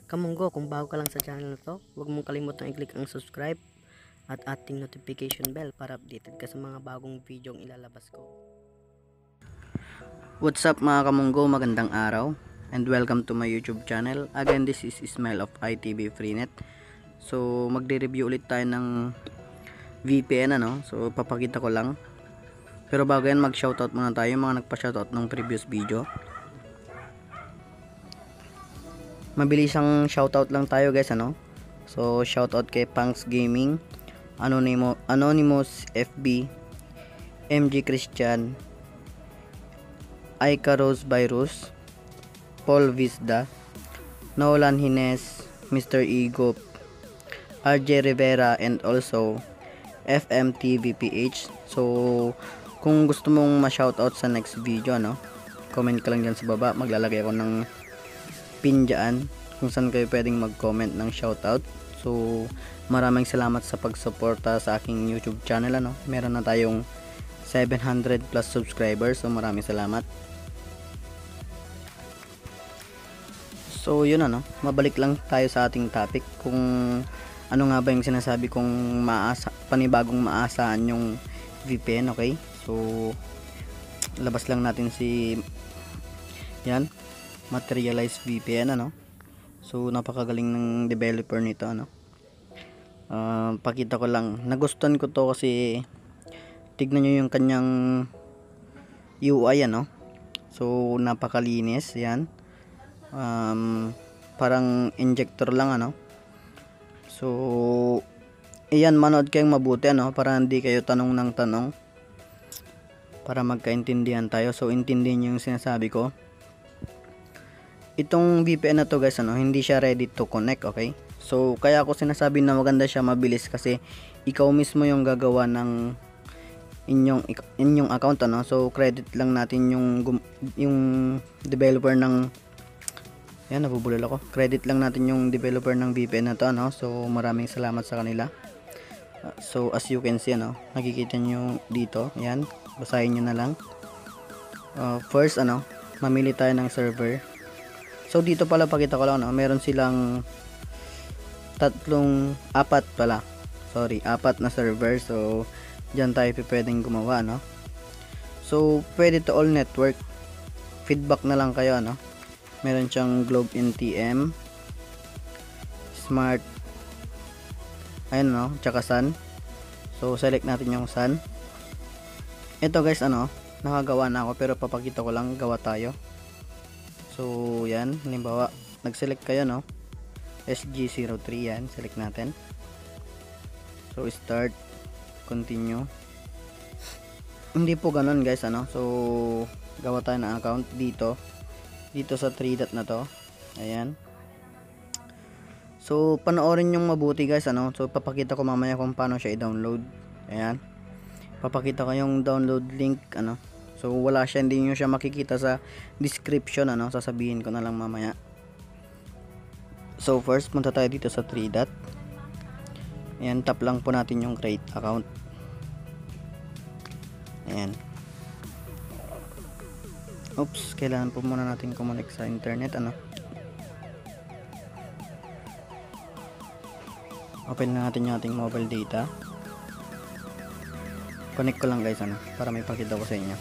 Kamunggo, kung bago ka lang sa channel na to, huwag mong kalimutang i-click ang subscribe at ating notification bell para updated ka sa mga bagong video ang ilalabas ko. What's up mga kamunggo, magandang araw and welcome to my YouTube channel. Again, this is Ismail of ITV Freenet. So magre-review ulit tayo ng VPN So papakita ko lang. Pero bago yan, mag-shoutout muna tayo mga nagpa-shoutout ng previous video. Mabilisang shoutout lang tayo guys So shoutout kay Punks Gaming, Anonymous FB, MG Christian, Aika Rose Virus, Paul Vizda, Nolan Hines, Mr. Ego, RJ Rivera, and also FMTVPH. So kung gusto mong ma-shoutout sa next video comment ka lang dyan sa baba. Maglalagay ako ng pin dyan kung saan kayo pwedeng mag-comment ng shoutout. So maraming salamat sa pagsuporta sa aking YouTube channel Meron na tayong 700 plus subscribers, so maraming salamat. So yun mabalik lang tayo sa ating topic, kung ano nga ba yung sinasabi kong panibagong maasahan yung VPN. Okay, so labas lang natin si Materialize VPN So napakagaling ng developer nito pakita ko lang, nagustuhan ko to kasi tignan nyo yung kanyang UI so napakalinis yan. Parang injector lang so iyan, manood kayong mabuti para hindi kayo tanong ng tanong, para magkaintindihan tayo. So intindihin nyo yung sinasabi ko. Itong VPN na to guys hindi siya ready to connect. Okay, so kaya ako sinasabi na maganda siya, mabilis, kasi ikaw mismo yung gagawa ng inyong account so credit lang natin yung developer ng nabubulol ako. Credit lang natin yung developer ng VPN na to so maraming salamat sa kanila. So as you can see nakikita nyo dito, basahin nyo na lang. First mamili tayo ng server. So dito pala, pakita ko lang meron silang apat na server. So dyan tayo pwedeng gumawa So pwede to all network, feedback na lang kayo meron siyang Globe NTM, Smart, tsaka Sun. So select natin yung Sun. Ito guys nakagawa na ako, pero papakita ko lang, gawa tayo. So yan, halimbawa nag-select kayo SG03, select natin. So start, continue. Hindi po ganun guys so gawa tayo ng account dito sa 3 dot na to. Ayan, so panoorin yung mabuti guys so papakita ko mamaya kung paano siya i-download. Ayan, papakita ko yung download link so wala siya, hindi nyo siya makikita sa description sasabihin ko na lang mamaya. So first, punta tayo dito sa 3 dot. Ayan, tap lang po natin yung create account. Ayan, oops, kailangan po muna natin connect sa internet open na natin yung ating mobile data. Connect ko lang guys para may pakita ko sa inyo.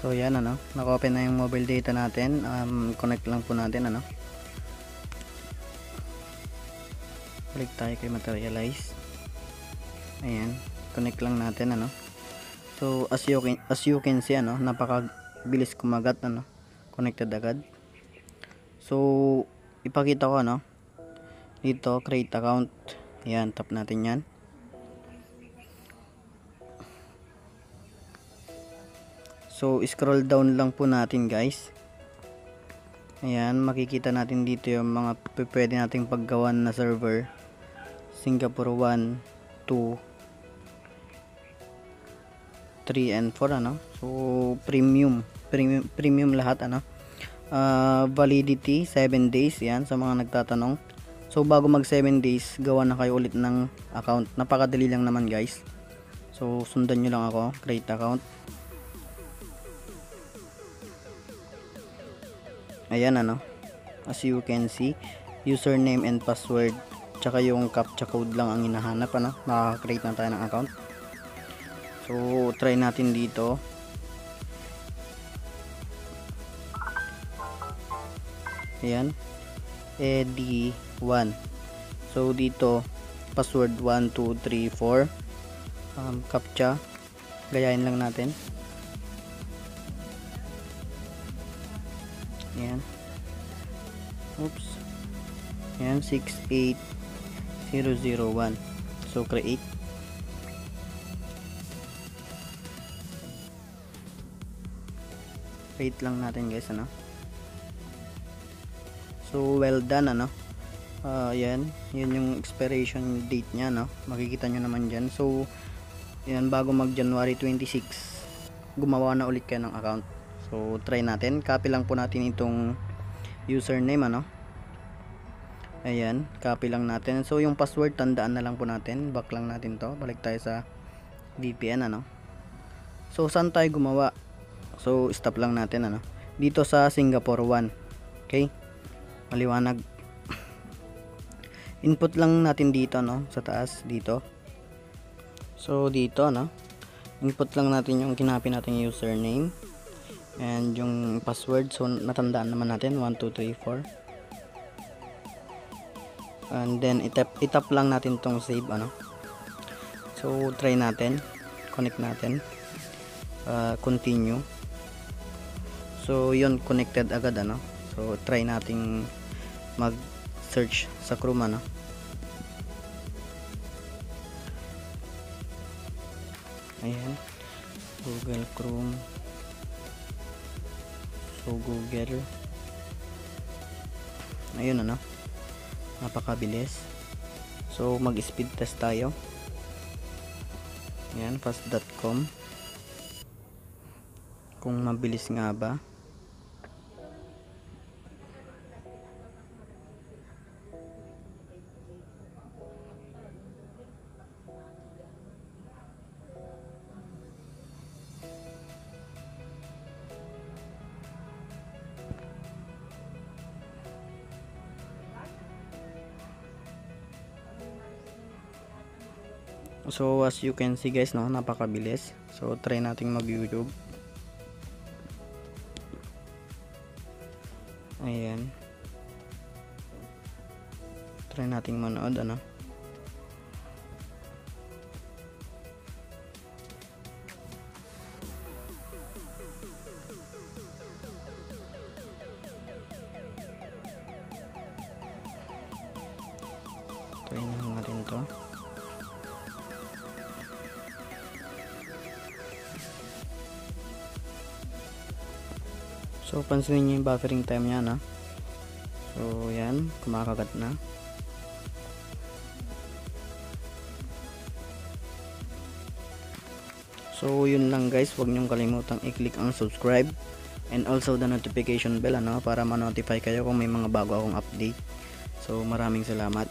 So yan naka-open na yung mobile data natin. Connect lang po natin balik tayo kay Materialize. Ayan, connect lang natin so as you can see napakabilis kumagat connected agad. So ipakita ko dito, create account. Ayan, tap natin yan. So scroll down lang po natin guys. Ayan, makikita natin dito yung mga pwede nating paggawan na server. Singapore 1, 2, 3 and 4 so premium lahat validity 7 days, yan sa mga nagtatanong. So bago mag 7 days, gawa na kayo ulit ng account. Napakadali lang naman guys. So sundan nyo lang ako, create account. Ayan as you can see, username and password tsaka yung captcha code lang ang hinahanap. Makaka-create na tayo ng account. So try natin dito. Ayan, ed1. So dito password 1 2 3 4, captcha gayahin lang natin. Ayan, oops, ayan 68001. So create. Lang natin guys. So well done. Yan yung expiration date nya, makikita nyo naman dyan. So yan, bago mag January 26 gumawa na ulit kayo ng account. So try natin, copy lang po natin itong username. Ayan, copy lang natin. So yung password, tandaan na lang po natin, back lang natin to, balik tayo sa VPN. So saan tayo gumawa? So stop lang natin dito sa Singapore 1. Okay, maliwanag. Input lang natin dito sa taas dito. So dito input lang natin yung kinapin natin username and yung password. So natandaan naman natin 1 2 3 4. And then itap lang natin tong save. So try natin, connect natin, continue. So yun, connected agad. So try nating mag search sa Chrome. Ayan, Google Chrome. So Google, ayun napakabilis. So mag speed test tayo. Ayan, fast.com, kung mabilis nga ba. So as you can see guys, napakabilis. So try nating mag YouTube. Ayan, try nating manood. Try natin to. So pansinin nyo yung buffering time nya. So yan, kumakagat na. So yun lang guys, huwag nyong kalimutang i-click ang subscribe and also the notification bell para ma-notify kayo kung may mga bago akong update. So maraming salamat.